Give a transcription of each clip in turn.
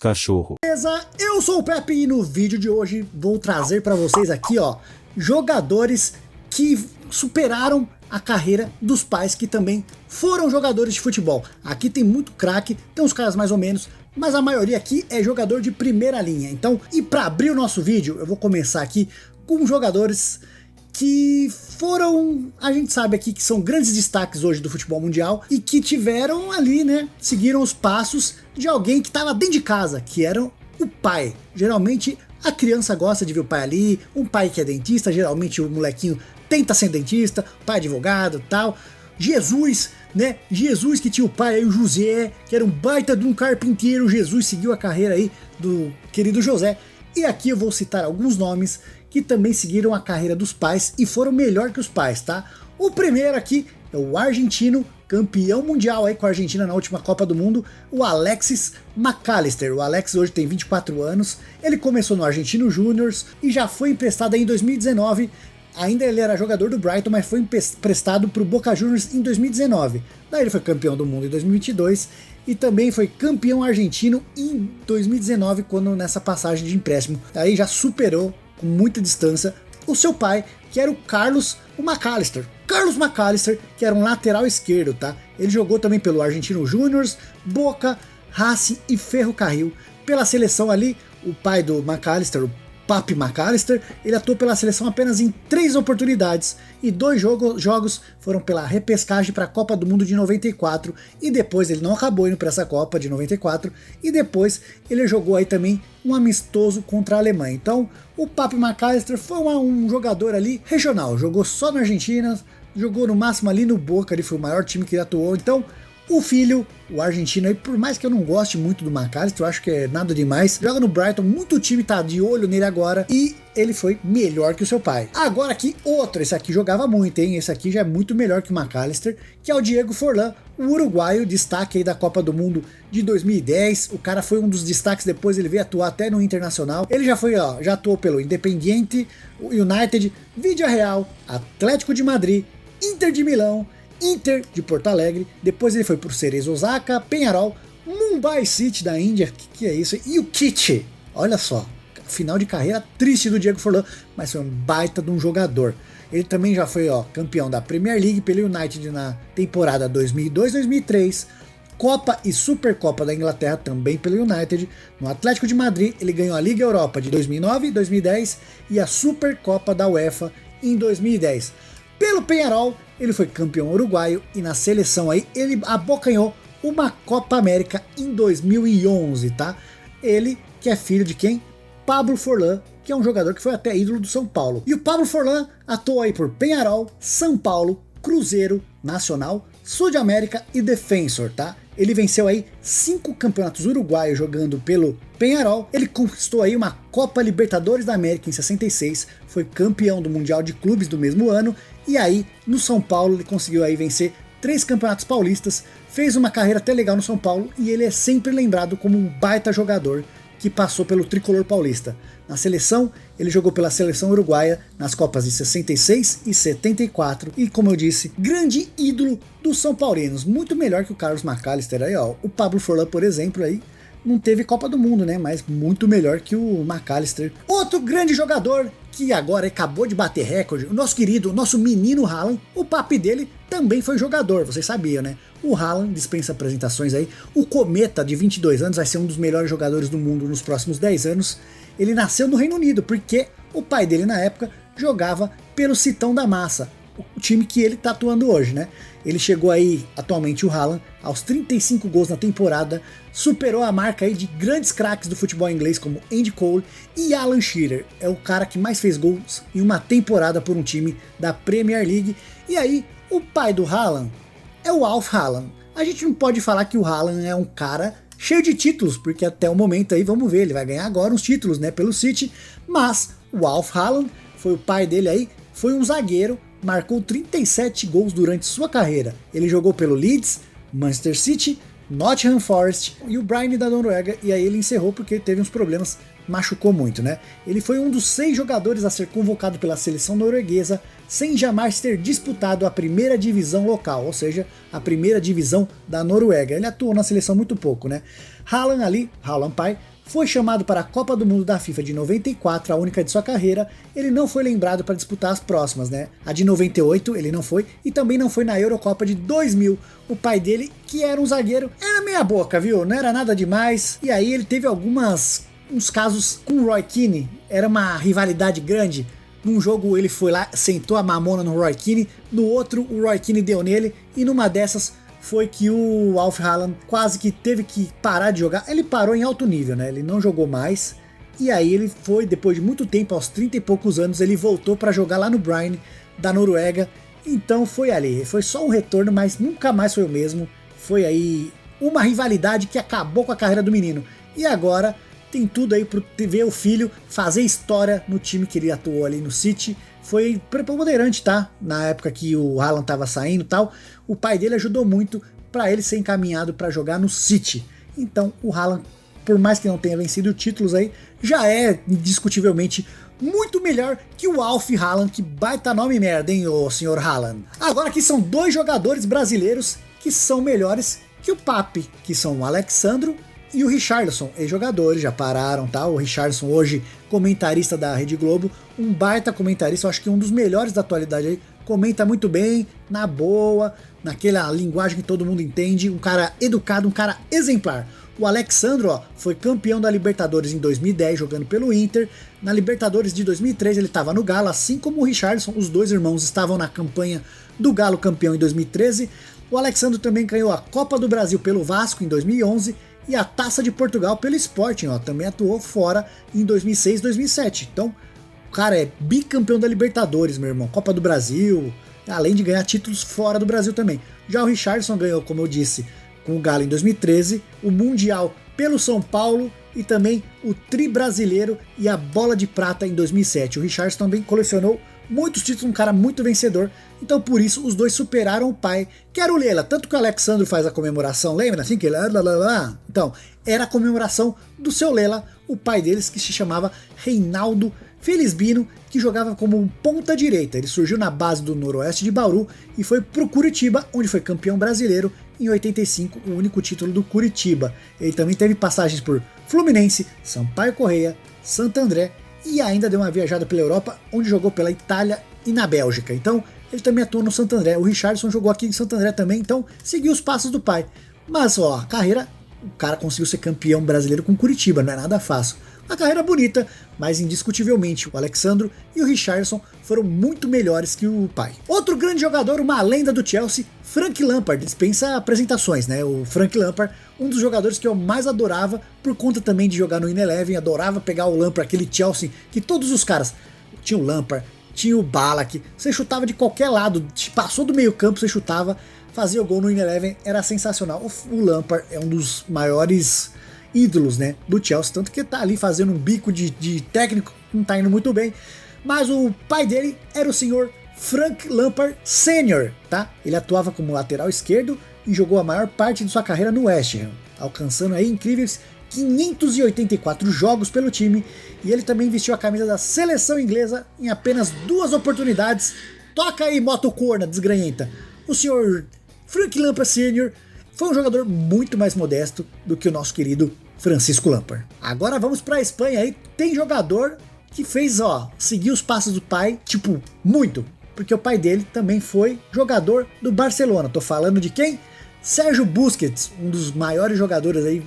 cachorro. Beleza? Eu sou o Pepe e no vídeo de hoje vou trazer para vocês aqui, ó, jogadores que superaram a carreira dos pais que também foram jogadores de futebol. Aqui tem muito craque, tem uns caras mais ou menos, mas a maioria aqui é jogador de primeira linha. Então, e para abrir o nosso vídeo, eu vou começar aqui com jogadores que foram, a gente sabe aqui que são grandes destaques hoje do futebol mundial e que tiveram ali, né, seguiram os passos de alguém que estava dentro de casa, que era o pai. Geralmente a criança gosta de ver o pai ali, um pai que é dentista, geralmente o molequinho tenta ser dentista, pai advogado, tal. Jesus, né? Jesus que tinha o pai aí, o José, que era um baita de um carpinteiro. Jesus seguiu a carreira aí do querido José. E aqui eu vou citar alguns nomes que também seguiram a carreira dos pais e foram melhor que os pais, tá? O primeiro aqui é o argentino, campeão mundial aí com a Argentina na última Copa do Mundo, o Alexis McAllister. O Alex hoje tem 24 anos, ele começou no Argentino Júniors e já foi emprestado aí em 2019. Ainda ele era jogador do Brighton, mas foi emprestado para o Boca Juniors em 2019. Daí ele foi campeão do mundo em 2022 e também foi campeão argentino em 2019, quando nessa passagem de empréstimo. Aí já superou com muita distância o seu pai, que era o Carlos McAllister. Carlos McAllister, que era um lateral esquerdo, tá? Ele jogou também pelo Argentino Júniors, Boca, Racing e Ferrocarril. Pela seleção ali, o pai do McAllister, o Papi McAllister, ele atuou pela seleção apenas em 3 oportunidades e 2 jogos foram pela repescagem para a Copa do Mundo de 94 e depois ele não acabou indo para essa Copa de 94 e depois ele jogou aí também um amistoso contra a Alemanha. Então o Papi McAllister foi um jogador ali regional, jogou só na Argentina, jogou no máximo ali no Boca, ele foi o maior time que ele atuou. Então o filho, o argentino aí, por mais que eu não goste muito do McAllister, eu acho que é nada demais, joga no Brighton, muito time tá de olho nele agora e ele foi melhor que o seu pai. Agora aqui outro, esse aqui jogava muito, hein? Esse aqui já é muito melhor que o McAllister, que é o Diego Forlán, o uruguaio, destaque aí da Copa do Mundo de 2010. O cara foi um dos destaques, depois ele veio atuar até no Internacional. Ele já foi, ó, já atuou pelo Independiente, United, Villarreal, Atlético de Madrid, Inter de Milão, Inter de Porto Alegre, depois ele foi pro Cerezo Osaka, Penharol, Mumbai City da Índia, que é isso? E o Kitche, olha só, final de carreira triste do Diego Forlán, mas foi um baita de um jogador. Ele também já foi, ó, campeão da Premier League pelo United na temporada 2002-2003, Copa e Supercopa da Inglaterra também pelo United. No Atlético de Madrid ele ganhou a Liga Europa de 2009 e 2010 e a Supercopa da UEFA em 2010. Pelo Penharol, ele foi campeão uruguaio e na seleção aí ele abocanhou uma Copa América em 2011, tá? Ele que é filho de quem? Pablo Forlán, que é um jogador que foi até ídolo do São Paulo. E o Pablo Forlán atuou aí por Penharol, São Paulo, Cruzeiro, Nacional, Sudamérica e Defensor, tá? Ele venceu aí 5 campeonatos uruguaios jogando pelo Penharol. Ele conquistou aí uma Copa Libertadores da América em 66, foi campeão do Mundial de Clubes do mesmo ano. E aí, no São Paulo, ele conseguiu aí vencer 3 campeonatos paulistas, fez uma carreira até legal no São Paulo e ele é sempre lembrado como um baita jogador que passou pelo tricolor paulista. Na seleção, ele jogou pela seleção uruguaia nas Copas de 66 e 74 e, como eu disse, grande ídolo dos São Paulinos, muito melhor que o Carlos McAllister aí, ó. O Pablo Forlán, por exemplo, aí não teve Copa do Mundo, né, mas muito melhor que o McAllister. Outro grande jogador que agora acabou de bater recorde, o nosso querido, o nosso menino Haaland, o papi dele também foi jogador, vocês sabiam, né? O Haaland dispensa apresentações aí, o Cometa de 22 anos vai ser um dos melhores jogadores do mundo nos próximos 10 anos. Ele nasceu no Reino Unido, porque o pai dele na época jogava pelo Citão da Massa, o time que ele tá atuando hoje, né? Ele chegou aí, atualmente o Haaland, aos 35 gols na temporada, superou a marca aí de grandes craques do futebol inglês como Andy Cole e Alan Shearer. É o cara que mais fez gols em uma temporada por um time da Premier League. E aí, o pai do Haaland é o Alf Haaland. A gente não pode falar que o Haaland é um cara cheio de títulos, porque até o momento aí, vamos ver, ele vai ganhar agora uns títulos, né, pelo City, mas o Alf Haaland, foi o pai dele aí, foi um zagueiro, marcou 37 gols durante sua carreira. Ele jogou pelo Leeds, Manchester City, Nottingham Forest e o Brighton da Noruega, e aí ele encerrou porque teve uns problemas, machucou muito, né? Ele foi um dos 6 jogadores a ser convocado pela seleção norueguesa sem jamais ter disputado a primeira divisão local, ou seja, a primeira divisão da Noruega. Ele atuou na seleção muito pouco, né? Haaland ali, Haaland pai, foi chamado para a Copa do Mundo da FIFA de 94, a única de sua carreira. Ele não foi lembrado para disputar as próximas, né? A de 98 ele não foi, e também não foi na Eurocopa de 2000. O pai dele, que era um zagueiro, era meia boca, viu? Não era nada demais. E aí ele teve uns casos com o Roy Keane, era uma rivalidade grande. Num jogo ele foi lá, sentou a mamona no Roy Keane, no outro o Roy Keane deu nele, e numa dessas foi que o Alf Haaland quase que teve que parar de jogar. Ele parou em alto nível, né? Ele não jogou mais. E aí ele foi, depois de muito tempo, aos 30 e poucos anos, ele voltou para jogar lá no Brygge, da Noruega. Então foi ali, foi só um retorno, mas nunca mais foi o mesmo. Foi aí uma rivalidade que acabou com a carreira do menino. E agora tem tudo aí para ver o filho fazer história no time que ele atuou ali no City. Foi preponderante, tá? Na época que o Haaland tava saindo e tal, o pai dele ajudou muito para ele ser encaminhado para jogar no City. Então o Haaland, por mais que não tenha vencido títulos aí, já é indiscutivelmente muito melhor que o Alf Haaland, que baita nome merda, hein, ô senhor Haaland. Agora aqui são dois jogadores brasileiros que são melhores que o Papi, que são o Alexandro e o Richarlison, ex-jogadores, já pararam, tá? O Richarlison hoje comentarista da Rede Globo, um baita comentarista, eu acho que um dos melhores da atualidade aí, comenta muito bem, na boa, naquela linguagem que todo mundo entende, um cara educado, um cara exemplar. O Alexandro, ó, foi campeão da Libertadores em 2010, jogando pelo Inter. Na Libertadores de 2013 ele estava no Galo, assim como o Richarlison, os dois irmãos estavam na campanha do Galo campeão em 2013. O Alexandro também ganhou a Copa do Brasil pelo Vasco em 2011, e a Taça de Portugal pelo Sporting, ó, também atuou fora em 2006, 2007. Então, o cara é bicampeão da Libertadores, meu irmão, Copa do Brasil, além de ganhar títulos fora do Brasil também. Já o Richarlison ganhou, como eu disse, com o Galo em 2013, o Mundial pelo São Paulo e também o Tri Brasileiro e a Bola de Prata em 2007. O Richarlison também colecionou muitos títulos, um cara muito vencedor, então por isso os dois superaram o pai, que era o Lela. Tanto que o Alexandre faz a comemoração, lembra assim que ele... Então, era a comemoração do seu Lela, o pai deles, que se chamava Reinaldo Felisbino, que jogava como um ponta direita. Ele surgiu na base do Noroeste de Bauru e foi pro Curitiba, onde foi campeão brasileiro em 85, o único título do Curitiba. Ele também teve passagens por Fluminense, Sampaio Corrêa, Santo André, e ainda deu uma viajada pela Europa, onde jogou pela Itália e na Bélgica. Então ele também atuou no Santo André. O Richarlison jogou aqui em Santo André também, então seguiu os passos do pai. Mas ó, a carreira, o cara conseguiu ser campeão brasileiro com Curitiba, não é nada fácil. Uma carreira bonita, mas indiscutivelmente o Alexandro e o Richarlison foram muito melhores que o pai. Outro grande jogador, uma lenda do Chelsea, Frank Lampard, dispensa apresentações, né? O Frank Lampard, um dos jogadores que eu mais adorava, por conta também de jogar no In-11, adorava pegar o Lampard, aquele Chelsea, que todos os caras, tinha o Lampard, tinha o Ballack, você chutava de qualquer lado, passou do meio campo, você chutava, fazia o gol no In-11, era sensacional. O Lampard é um dos maiores ídolos, né, do Chelsea, tanto que tá ali fazendo um bico de técnico, não tá indo muito bem, mas o pai dele era o senhor Frank Lampard Sr., tá? Ele atuava como lateral esquerdo e jogou a maior parte de sua carreira no West Ham, alcançando aí incríveis 584 jogos pelo time, e ele também vestiu a camisa da seleção inglesa em apenas 2 oportunidades. Toca aí, moto corna, desgranhenta. O senhor Frank Lampard Sr. foi um jogador muito mais modesto do que o nosso querido Francisco Lampard. Agora vamos pra Espanha aí, tem jogador que fez, ó, seguir os passos do pai, tipo, muito, porque o pai dele também foi jogador do Barcelona. Tô falando de quem? Sérgio Busquets, um dos maiores jogadores aí,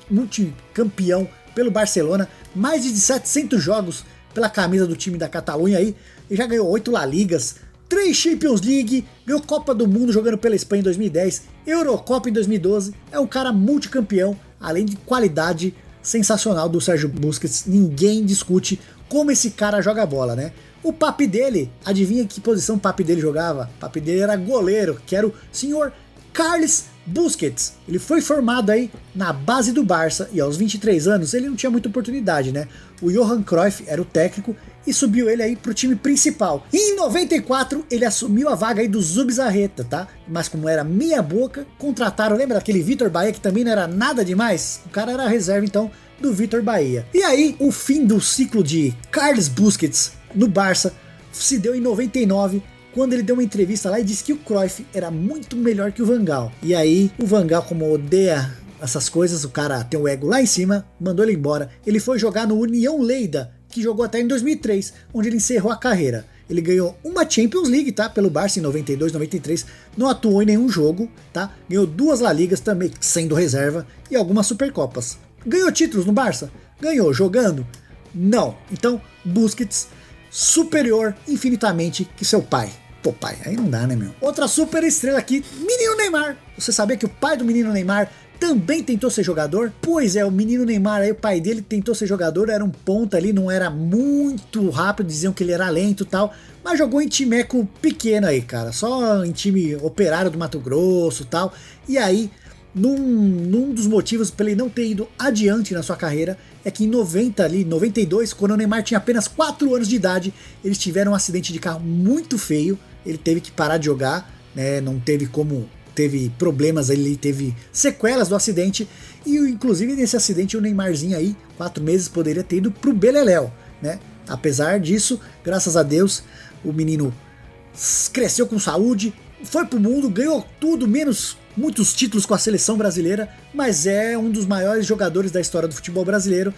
multicampeão pelo Barcelona, mais de 700 jogos pela camisa do time da Catalunha aí, e já ganhou 8 La Ligas, 3 Champions League, ganhou Copa do Mundo jogando pela Espanha em 2010, Eurocopa em 2012, é um cara multicampeão, além de qualidade sensacional do Sérgio Busquets, ninguém discute como esse cara joga bola, né? O papi dele, adivinha que posição o papi dele jogava? O papi dele era goleiro, que era o senhor Carles Busquets. Ele foi formado aí na base do Barça e aos 23 anos ele não tinha muita oportunidade, né? O Johan Cruyff era o técnico e subiu ele aí pro time principal. E em 94 ele assumiu a vaga aí do Zubizarreta, tá? Mas como era meia boca, contrataram, lembra daquele Vitor Bahia que também não era nada demais? O cara era a reserva então do Vitor Bahia. E aí o fim do ciclo de Carles Busquets no Barça se deu em 99, quando ele deu uma entrevista lá e disse que o Cruyff era muito melhor que o Van Gaal. E aí o Van Gaal, como odeia essas coisas, o cara tem o ego lá em cima, mandou ele embora. Ele foi jogar no União Lleida, que jogou até em 2003, onde ele encerrou a carreira. Ele ganhou uma Champions League, tá? Pelo Barça em 92, 93. Não atuou em nenhum jogo, tá? Ganhou 2 La Ligas também, sendo reserva, e algumas Supercopas. Ganhou títulos no Barça? Ganhou. Jogando? Não. Então, Busquets, superior infinitamente que seu pai. Pô, pai, aí não dá, né, meu? Outra super estrela aqui, menino Neymar. Você sabia que o pai do menino Neymar também tentou ser jogador? Pois é, o menino Neymar aí, o pai dele tentou ser jogador, era um ponta ali, não era muito rápido, diziam que ele era lento e tal, mas jogou em timeco pequeno aí, cara, só em time operário do Mato Grosso e tal, e aí, num dos motivos para ele não ter ido adiante na sua carreira, é que em 92, quando o Neymar tinha apenas 4 anos de idade, eles tiveram um acidente de carro muito feio, ele teve que parar de jogar, né, não teve como... Teve problemas, ele teve sequelas do acidente, e inclusive nesse acidente o Neymarzinho aí, 4 meses, poderia ter ido pro Beleléu, né? Apesar disso, graças a Deus, o menino cresceu com saúde, foi pro mundo, ganhou tudo, menos muitos títulos com a seleção brasileira, mas é um dos maiores jogadores da história do futebol brasileiro.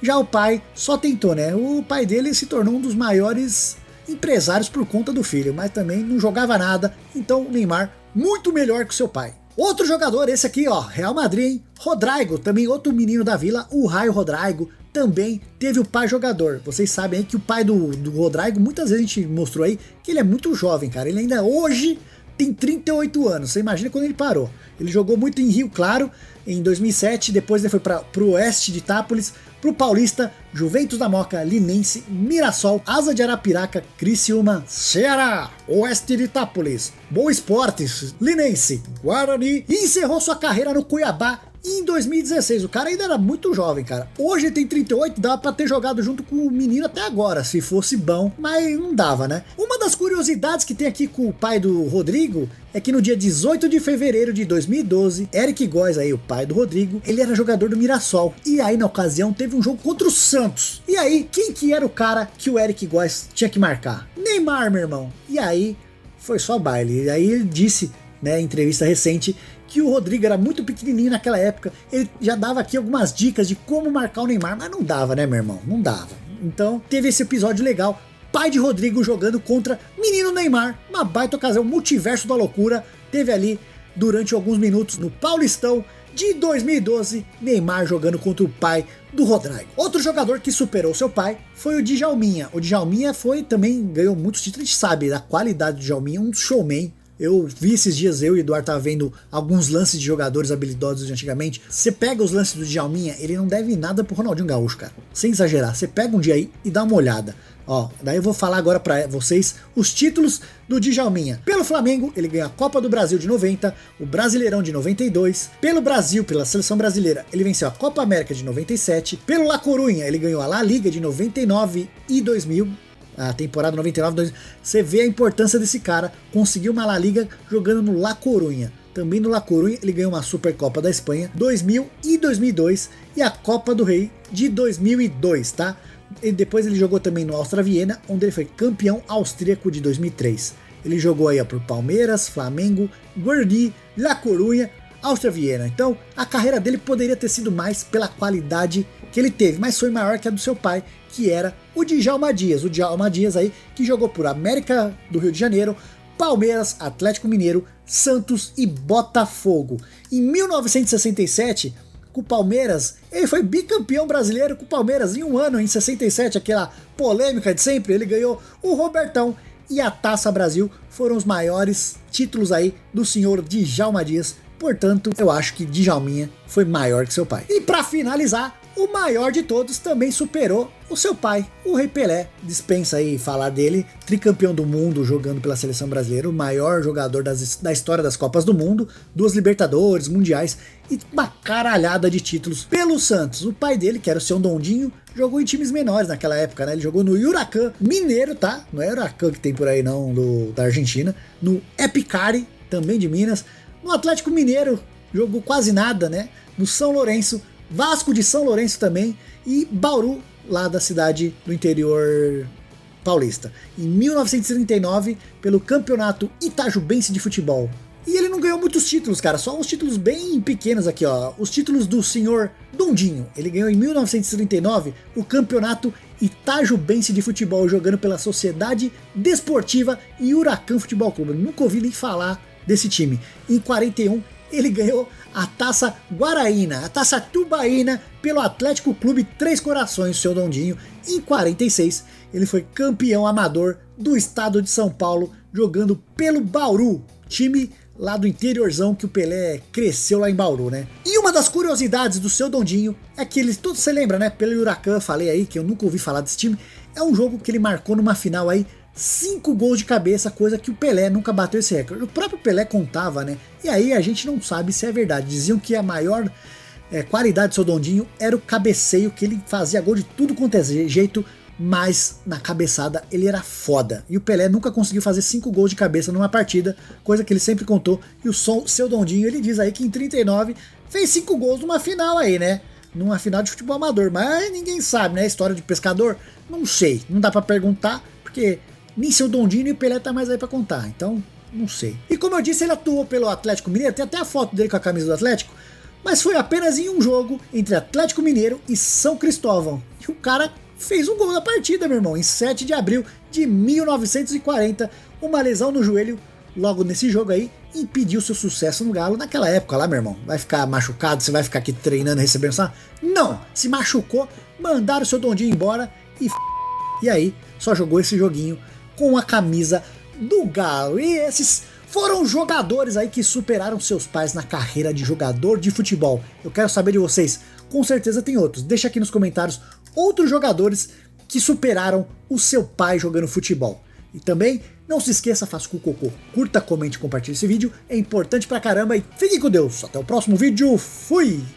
Já o pai só tentou, né? O pai dele se tornou um dos maiores empresários por conta do filho, mas também não jogava nada, então o Neymar muito melhor que seu pai. Outro jogador, esse aqui, ó, Real Madrid, hein? Rodrygo, também outro menino da vila, o Raio Rodrygo, também teve o pai jogador. Vocês sabem aí que o pai do Rodrygo, muitas vezes a gente mostrou aí que ele é muito jovem, cara. Ele ainda hoje tem 38 anos, você imagina quando ele parou. Ele jogou muito em Rio Claro, em 2007, depois ele foi pro Oeste de Itápolis, pro Paulista, Juventus da Moca, Linense, Mirassol, Asa de Arapiraca, Criciúma, Ceará, Oeste de Itápolis, Boa Esportes, Linense, Guarani, e encerrou sua carreira no Cuiabá em 2016. O cara ainda era muito jovem, cara. Hoje ele tem 38, dava pra ter jogado junto com o menino até agora, se fosse bom, mas não dava, né? Uma das curiosidades que tem aqui com o pai do Rodrygo é que no dia 18 de fevereiro de 2012, Eric Goes, aí, o pai do Rodrygo, ele era jogador do Mirassol. E aí, na ocasião, teve um jogo contra o Santos. E aí, quem que era o cara que o Eric Goes tinha que marcar? Neymar, meu irmão. E aí, foi só baile. E aí ele disse, né, em entrevista recente, que o Rodrygo era muito pequenininho naquela época. Ele já dava aqui algumas dicas de como marcar o Neymar, mas não dava, né, meu irmão? Não dava. Então, teve esse episódio legal. Pai de Rodrygo jogando contra menino Neymar, uma baita ocasião, multiverso da loucura, teve ali durante alguns minutos no Paulistão de 2012, Neymar jogando contra o pai do Rodrygo. Outro jogador que superou seu pai foi o Djalminha. O Djalminha também ganhou muitos títulos, a gente sabe da qualidade do Djalminha, um showman. Eu vi esses dias, eu e o Eduardo tava vendo alguns lances de jogadores habilidosos de antigamente. Você pega os lances do Djalminha, ele não deve nada pro Ronaldinho Gaúcho, cara. Sem exagerar, você pega um dia aí e dá uma olhada. Ó, daí eu vou falar agora pra vocês os títulos do Djalminha. Pelo Flamengo, ele ganhou a Copa do Brasil de 90, o Brasileirão de 92. Pelo Brasil, pela seleção brasileira, ele venceu a Copa América de 97. Pelo La Coruña, ele ganhou a La Liga de 99 e 2000. A temporada 99, 2000. Você vê a importância desse cara. Conseguiu uma La Liga jogando no La Coruña. Também no La Coruña ele ganhou uma Supercopa da Espanha 2000 e 2002 e a Copa do Rei de 2002, tá? E depois ele jogou também no Áustria Viena, onde ele foi campeão austríaco de 2003. Ele jogou aí por Palmeiras, Flamengo, Guarani, La Coruña, Áustria Viena. Então a carreira dele poderia ter sido mais pela qualidade que ele teve, mas foi maior que a do seu pai, que era o Djalma Dias. O Djalma Dias aí que jogou por América do Rio de Janeiro, Palmeiras, Atlético Mineiro, Santos e Botafogo. Em 1967, com o Palmeiras, ele foi bicampeão brasileiro com o Palmeiras em um ano, em 67, aquela polêmica de sempre, ele ganhou o Robertão e a Taça Brasil, foram os maiores títulos aí do senhor Djalma Dias. Portanto, eu acho que Djalminha foi maior que seu pai. E para finalizar, o maior de todos também superou o seu pai, o Rei Pelé. Dispensa aí falar dele, tricampeão do mundo jogando pela seleção brasileira, o maior jogador da história das Copas do Mundo, 2 Libertadores, Mundiais e uma caralhada de títulos pelo Santos. O pai dele, que era o seu Dondinho, jogou em times menores naquela época, né? Ele jogou no Huracan Mineiro, tá? Não é Huracan que tem por aí não, da Argentina. No Epicari, também de Minas. No Atlético Mineiro, jogou quase nada, né? No São Lourenço, Vasco de São Lourenço também, e Bauru, lá da cidade do interior paulista. Em 1939, pelo Campeonato Itajubense de Futebol. E ele não ganhou muitos títulos, cara, só uns títulos bem pequenos aqui, ó. Os títulos do senhor Dondinho. Ele ganhou em 1939 o campeonato itajubense de futebol, jogando pela Sociedade Desportiva e Huracan Futebol Clube. Eu nunca ouvi nem falar desse time. Em 41 ele ganhou a Taça Guaraína, a Taça Tubaína pelo Atlético Clube Três Corações, o seu Dondinho. Em 46 ele foi campeão amador do estado de São Paulo, jogando pelo Bauru, time lá do interiorzão que o Pelé cresceu lá em Bauru, né? E uma das curiosidades do seu Dondinho é que ele, todo você lembra, né? Pelo Huracan, falei aí que eu nunca ouvi falar desse time. É um jogo que ele marcou numa final aí 5 gols de cabeça, coisa que o Pelé nunca bateu esse recorde. O próprio Pelé contava, né? E aí a gente não sabe se é verdade. Diziam que a maior qualidade do seu Dondinho era o cabeceio, que ele fazia gol de tudo quanto é jeito, mas na cabeçada ele era foda. E o Pelé nunca conseguiu fazer 5 gols de cabeça numa partida, coisa que ele sempre contou. E o seu Dondinho, ele diz aí que em 39 fez 5 gols numa final aí, né? Numa final de futebol amador, mas ninguém sabe, né? História de pescador, não sei, não dá pra perguntar, porque nem seu Dondinho nem o Pelé tá mais aí pra contar, então não sei. E como eu disse, ele atuou pelo Atlético Mineiro, tem até a foto dele com a camisa do Atlético, mas foi apenas em um jogo entre Atlético Mineiro e São Cristóvão. E o cara fez um gol na partida, meu irmão, em 7 de abril de 1940, uma lesão no joelho logo nesse jogo aí impediu seu sucesso no Galo naquela época lá, meu irmão. Vai ficar machucado, você vai ficar aqui treinando, recebendo só? Não, se machucou, mandaram o seu Dondinho embora e aí só jogou esse joguinho com a camisa do Galo. E esses foram jogadores aí que superaram seus pais na carreira de jogador de futebol. Eu quero saber de vocês, com certeza tem outros. Deixa aqui nos comentários outros jogadores que superaram o seu pai jogando futebol. E também, não se esqueça, faça com o cocô. Curta, comente e compartilhe esse vídeo. É importante pra caramba e fique com Deus. Até o próximo vídeo. Fui!